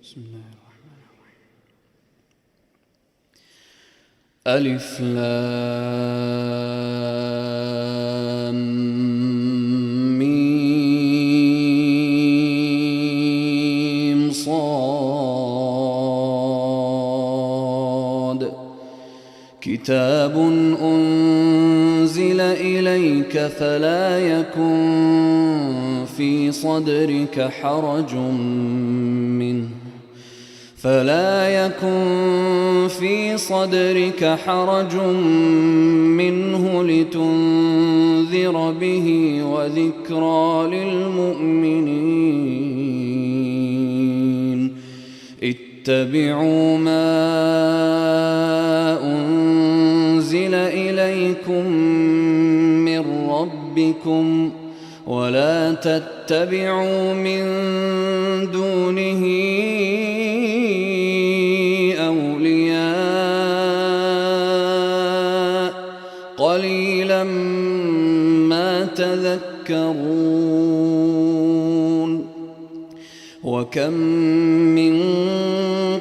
بسم الله الرحمن الرحيم. ألف لام ميم صاد كتاب أنزل إليك فلا يكن في صدرك حرج منه لتنذر به وذكرى للمؤمنين. اتبعوا ما أنزل إليكم من ربكم ولا تتبعوا من دونه أولياء قليلا ما تذكرون. وكم من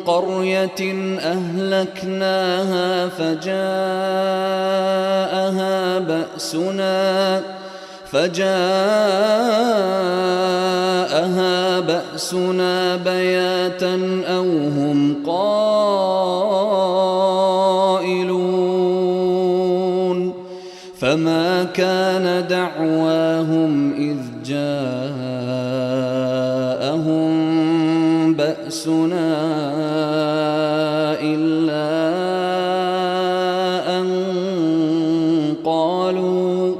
قرية أهلكناها فجاءها بأسنا بياتا أو هم قائلون. فما كان دعواهم إذ جاءهم بأسنا إلا أن قالوا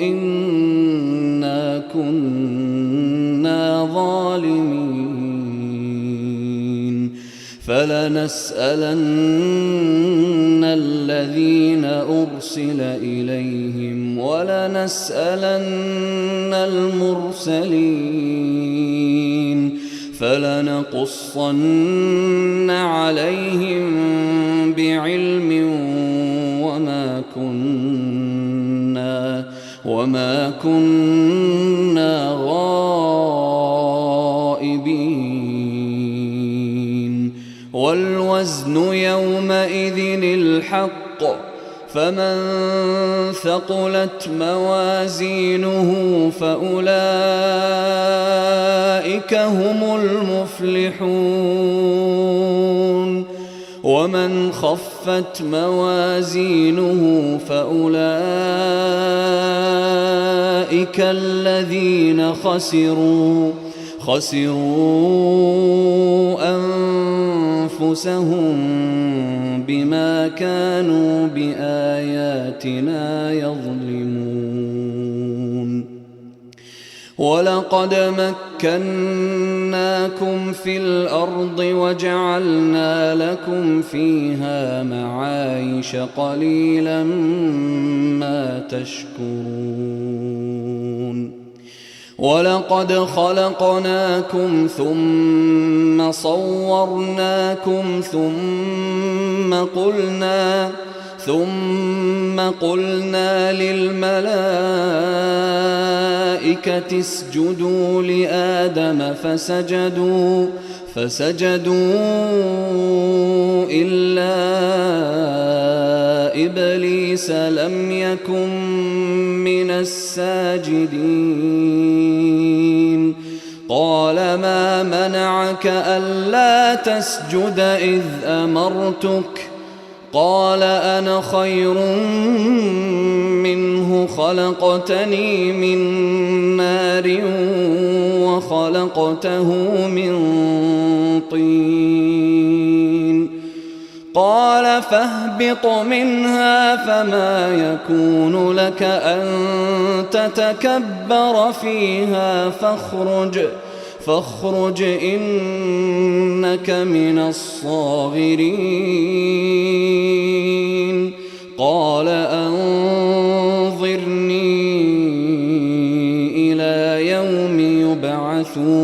إنا كنا ظالمين. فلنسألن الذين أرسل إليهم ولنسألن المرسلين. فلنقصن عليهم بعلم وما كنا غائبين. والوزن يومئذ الحق فمن ثقلت موازينه فأولئك هم المفلحون. ومن خفت موازينه فأولئك الذين خسروا أنفسهم بما كانوا بآياتنا يظلمون. ولقد مكناكم في الأرض وجعلنا لكم فيها معايش قليلا ما تشكرون. ولقد خلقناكم ثم صورناكم ثم قلنا للملائكة اسجدوا لآدم فسجدوا إلا إبليس لم يكن من الساجدين. قال ما منعك ألا تسجد إذ أمرتك؟ قال أنا خير منه خلقتني من نار وخلقته من طين. قال فاهبط منها فما يكون لك أن تتكبر فيها فاخرج إنك من الصاغرين. قال أنظرني إلى يوم يبعثون.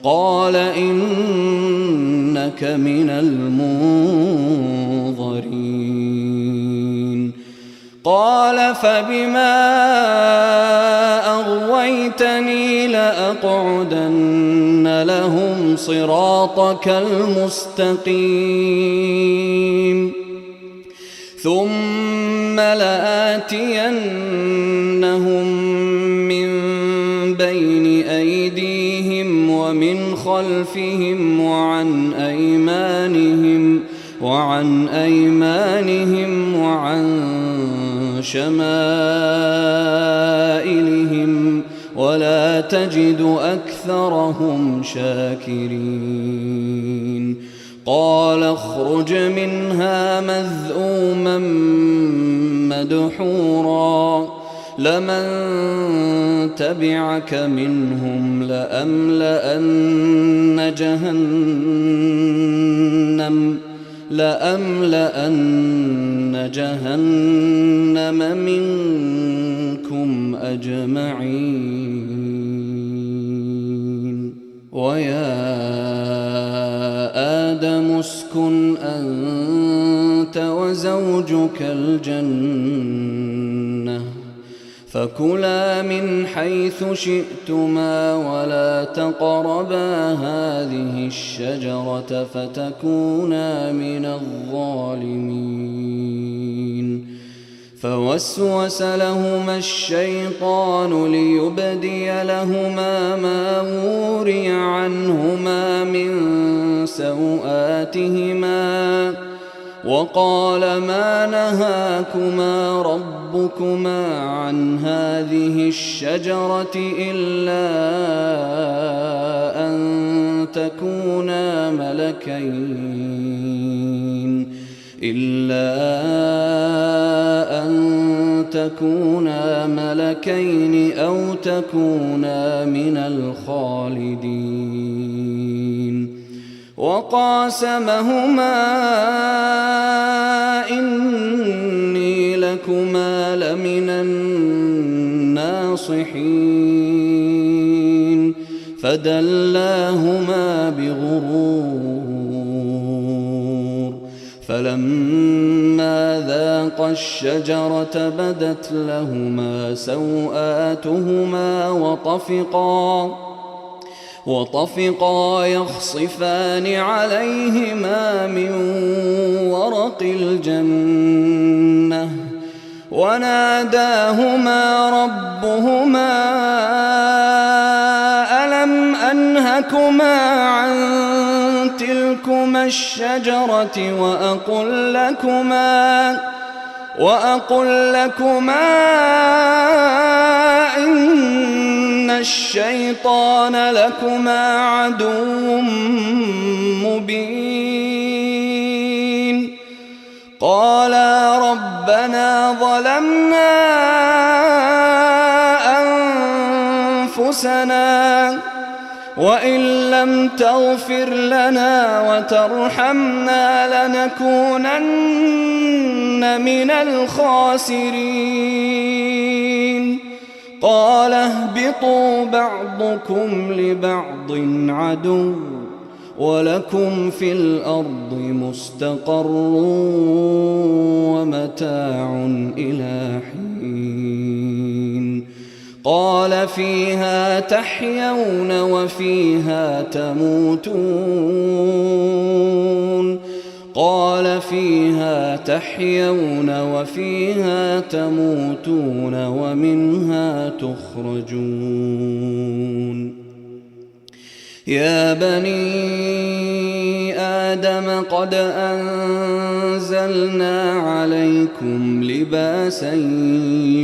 قال إنك من المنظرين. قال فبما أغويتني لأقعدن لهم صراطك المستقيم ثم لآتينهم من بين أيديهم ومن خلفهم وعن أيمانهم وعن شمائلهم ولا تجد أكثرهم شاكرين قال اخرج منها مذءوما مدحورا لمن تبعك منهم لأملأن جهنم منكم أجمعين ويا آدم اسكن أنت وزوجك الجنة فكلا من حيث شئتما ولا تقربا هذه الشجرة فتكونا من الظالمين فوسوس لهما الشيطان ليبدي لهما ما وري عنهما من سوآتهما وقال ما نهاكما ربكما عن هذه الشجرة إلا أن تكونا ملكين أو تكونا من الخالدين وقاسمهما إني لكما لمن الناصحين فدلاهما بغرور فلما ذاقا الشجرة بدت لهما سوآتهما وطفقا يخصفان عليهما من ورق الجنة وناداهما ربهما ألم أنهكما عن تلكما الشجرة وأقل لكما إن الشيطان لكما عدو مبين قالا ربنا ظلمنا أنفسنا وإن لم تغفر لنا وترحمنا لنكونن من الخاسرين قال اهبطوا بعضكم لبعض عدو ولكم في الأرض مستقر ومتاع إلى حين قال فيها تحيون وفيها تموتون ومنها تخرجون يا بني آدم قد أنزلنا عليكم لباسا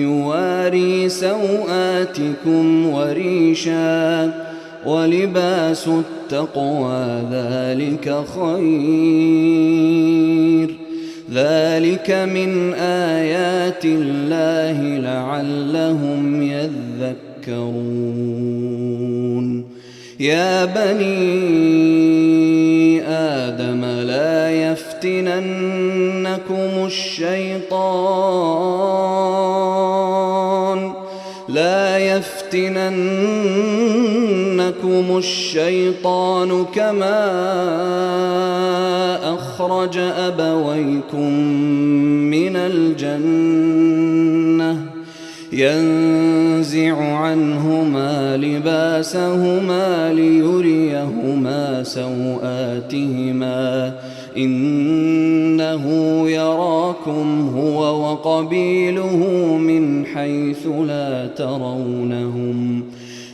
يواري سوآتكم وريشا ولباس التقوى ذلك خير ذلك من آيات الله لعلهم يذكرون يا بني آدم لا يفتننكم ينسينكم الشيطان كما أخرج أبويكم من الجنة ينزع عنهما لباسهما ليريهما سوآتهما إنه يراكم هو وقبيله من حيث لا ترونهم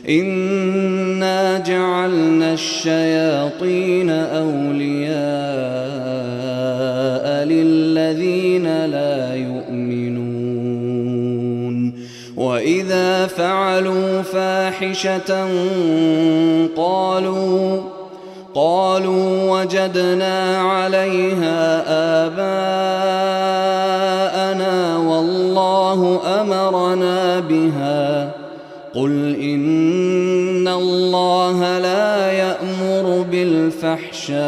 إنا جعلنا الشياطين أولياء للذين لا يؤمنون وإذا فعلوا فاحشة قالوا وجدنا عليها آباءنا والله أمرنا بها قل إن الله لا يأمر بالفحشاء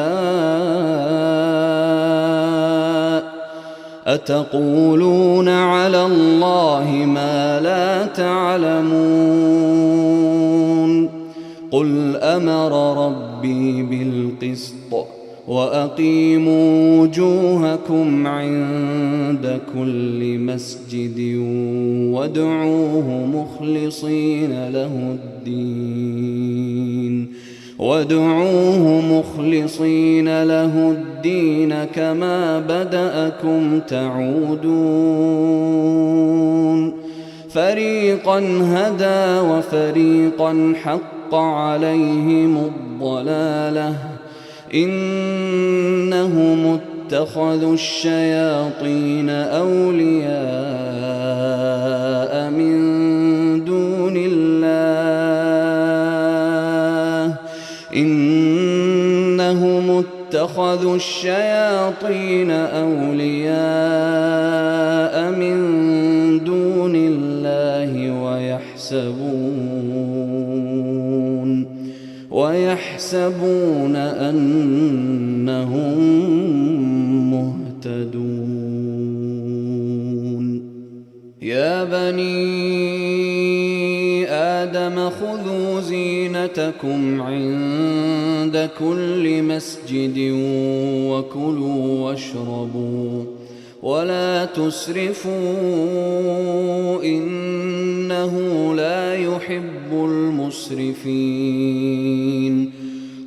أتقولون على الله ما لا تعلمون قل أمر ربي بالقسط وأقيموا وجوهكم عند كل مسجد وادعوه مخلصين له الدين كما بدأكم تعودون فريقا هدى وفريقا حق عليهم الضلالة إنهم اتخذوا الشياطين أولياء من دون الله ويحسبون أنهم مهتدون يا بني آدم خذوا زينتكم عند كل مسجد وكلوا واشربوا ولا تسرفوا إنه لا يحب المسرفين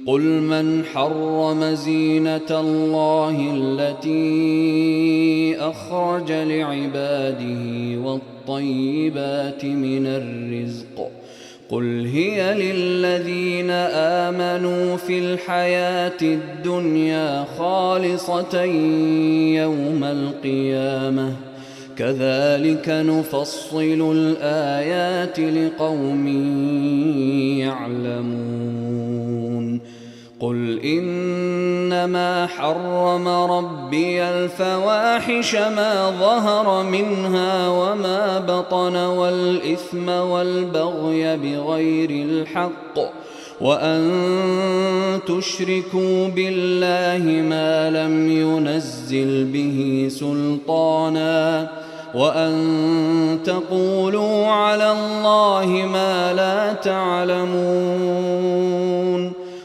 قل من حرم زينة الله التي أخرج لعباده والطيبات من الرزق قل هي للذين آمنوا في الحياة الدنيا خالصة يوم القيامة كذلك نفصل الآيات لقوم يعلمون قل إنما حرم ربي الفواحش ما ظهر منها وما بطن والإثم والبغي بغير الحق وأن تشركوا بالله ما لم ينزل به سلطانا وأن تقولوا على الله ما لا تعلمون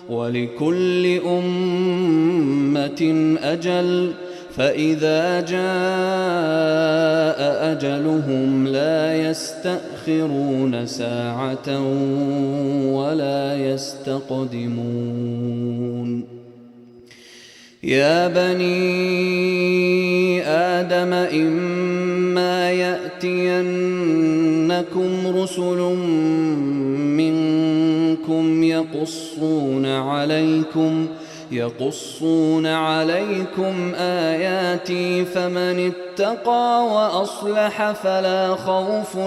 ولكل أمة أجل فإذا جاء أجلهم لا يستأخرون ساعة ولا يستقدمون يا بني آدم إما يأتينكم رسل منكم يقصون عليكم آياتي فمن اتقى وأصلح فلا خوف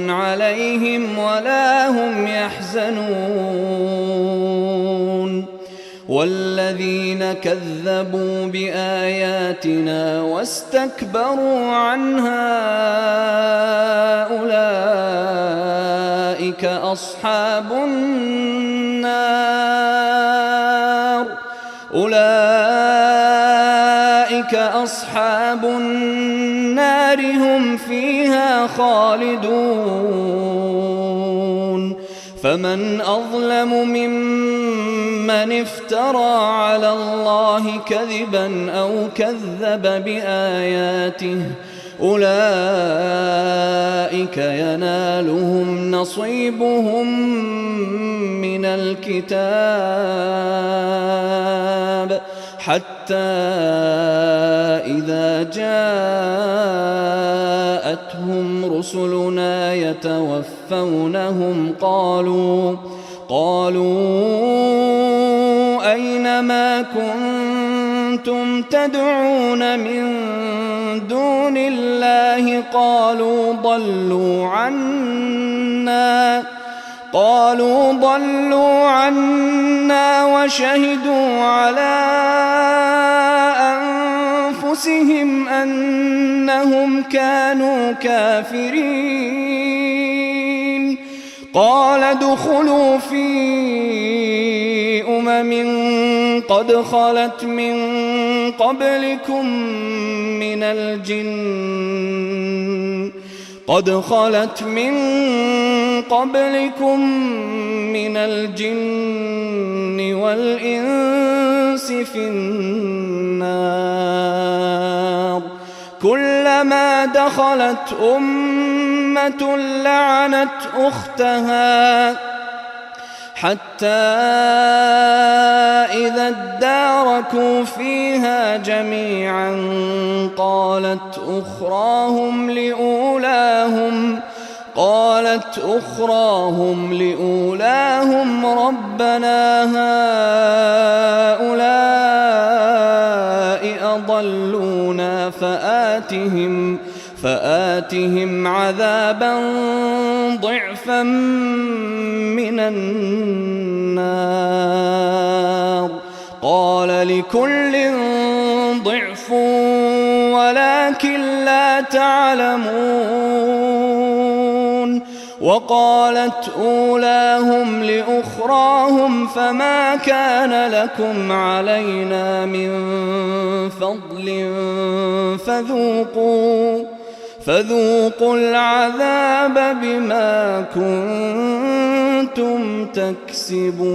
عليهم ولا هم يحزنون والذين كذبوا بآياتنا واستكبروا عنها أولئك أصحاب النار هم فيها خالدون فمن أظلم ممن افترى على الله كذبا أو كذب بآياته أولئك ينالهم نصيبهم من الكتاب حتى إذا جاءتهم رسلنا يتوفونهم قالوا أين ما كنتم تدعون من دون الله قالوا ضلوا عنا وشهدوا على أنفسهم أنهم كانوا كافرين قال ادخلوا في قد خلت من قبلكم من الجن والإنس في النار كلما دخلت أمة لعنت أختها حتى إذا اداركوا فيها جميعا قالت أخراهم لأولاهم ربنا هؤلاء أضلونا فآتهم عذابا ضعفا من النار قال لكل ضعف ولكن لا تعلمون وقالت أولاهم لأخراهم فما كان لكم علينا من فضل فذوقوا العذاب بما كنتم تكسبون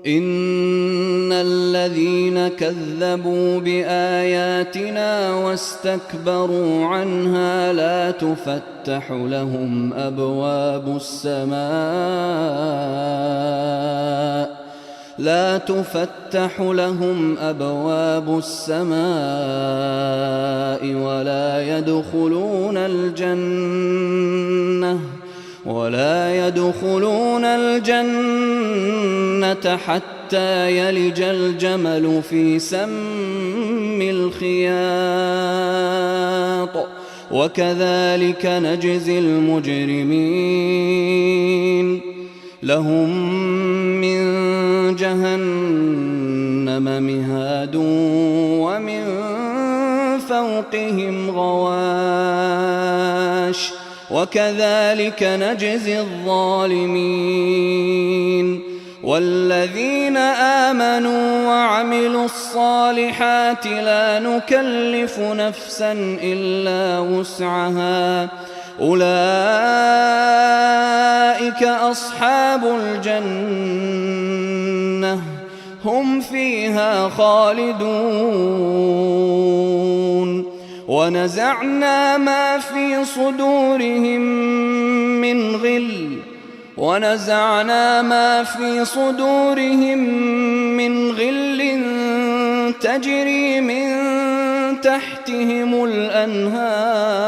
إن الذين كذبوا بآياتنا واستكبروا عنها لا تفتح لهم أبواب السماء ولا يدخلون الجنة حتى يلج الجمل في سم الخياط وكذلك نجزي المجرمين لهم من جهنم مهاد ومن فوقهم غواش وكذلك نجزي الظالمين والذين آمنوا وعملوا الصالحات لا نكلف نفسا إلا وسعها أولئك أصحاب الجنة هم فيها خالدون ونزعنا ما في صدورهم من غل تجري من تحتهم الأنهار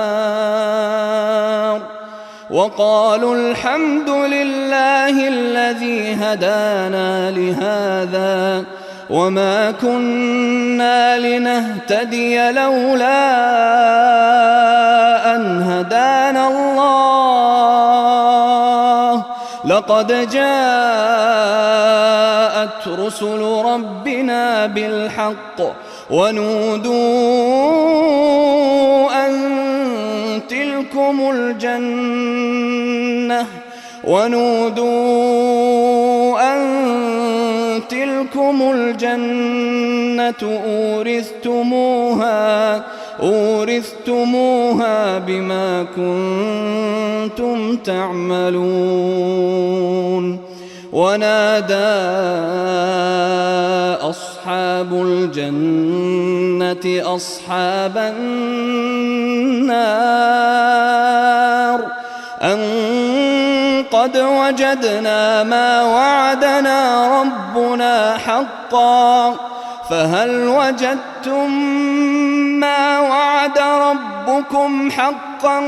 وقالوا الحمد لله الذي هدانا لهذا وما كنا لنهتدي لولا أن هدانا الله لقد جاءت رسل ربنا بالحق ونودوا أن تلكم الجنة أورثتموها بما كنتم تعملون. ونادى أصحاب الجنة أصحاب النار أن قد وجدنا ما وعدنا ربنا حقا فهل وجدتم ما وعد ربكم حقا؟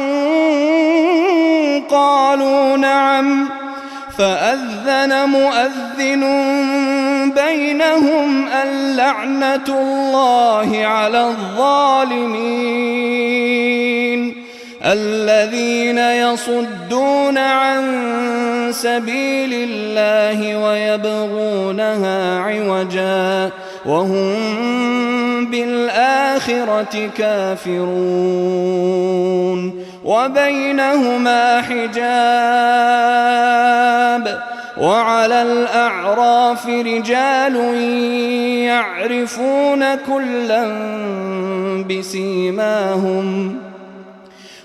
قالوا نعم. فأذن مؤذن بينهم اللعنة الله على الظالمين الذين يصدون عن سبيل الله ويبغونها عوجا وهم بالآخرة كافرون. وبينهما حجاب وعلى الأعراف رجال يعرفون كلا بسيماهم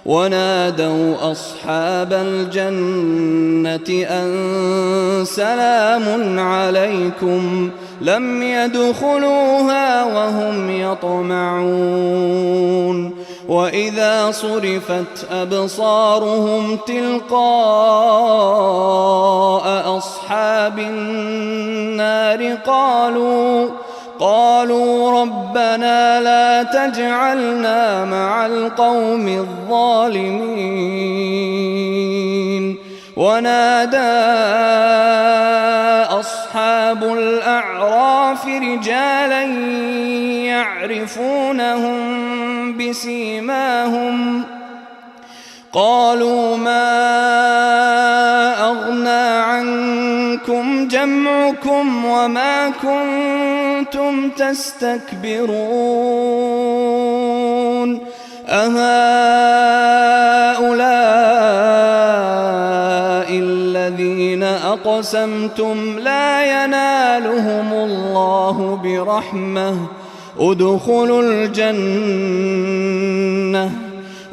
ونادوا أصحاب الجنة أن سلام عليكم لم يدخلوها وهم يطمعون. وإذا صرفت أبصارهم تلقاء أصحاب النار قالوا ربنا لا تجعلنا مع القوم الظالمين. ونادى أصحاب الأعراف رجالا يعرفونهم بسيماهم قالوا ما أغنى عنكم جمعكم وما كنتم تستكبرون أهؤلاء الذين أقسمتم لا ينالهم الله برحمة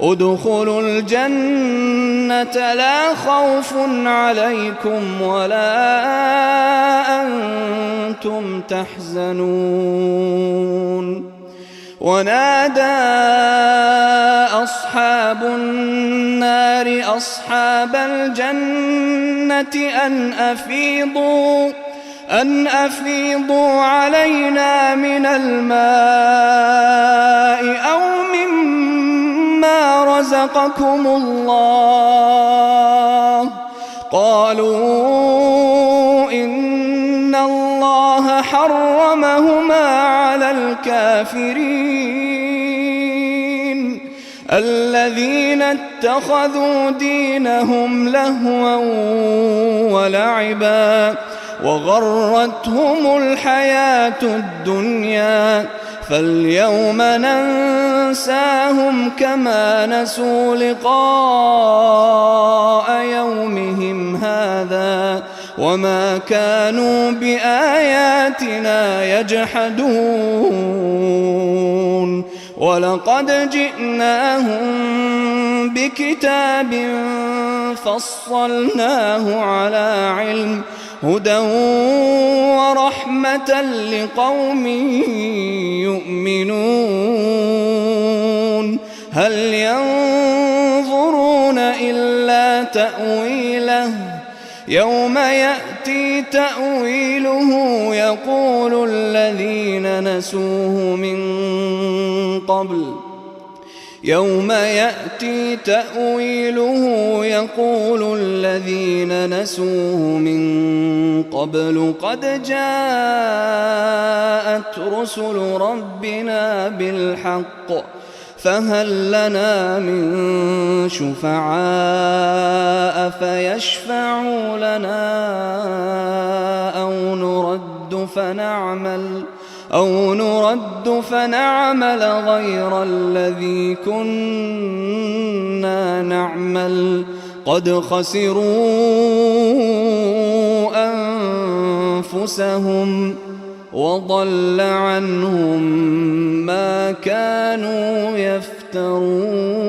ادخلوا الجنة لا خوف عليكم ولا أنتم تحزنون. ونادى أصحاب النار أصحاب الجنة أن أفيضوا علينا من الماء أو مما رزقكم الله. قالوا إن الله حرمهما على الكافرين الذين اتخذوا دينهم لهوا ولعبا وغرتهم الحياة الدنيا فاليوم ننساهم كما نسوا لقاء يومهم هذا وما كانوا بآياتنا يجحدون. ولقد جئناهم بكتاب فصلناه على علم هدى ورحمة لقوم يؤمنون. هل ينظرون إلا تأويله يوم يأتي تأويله يقول الذين نسوه من قبل قد جاءت رسل ربنا بالحق فهل لنا من شفعاء فيشفعوا لنا أو نرد فنعمل غير الذي كنا نعمل قد خسروا أنفسهم وضل عنهم ما كانوا يفترون.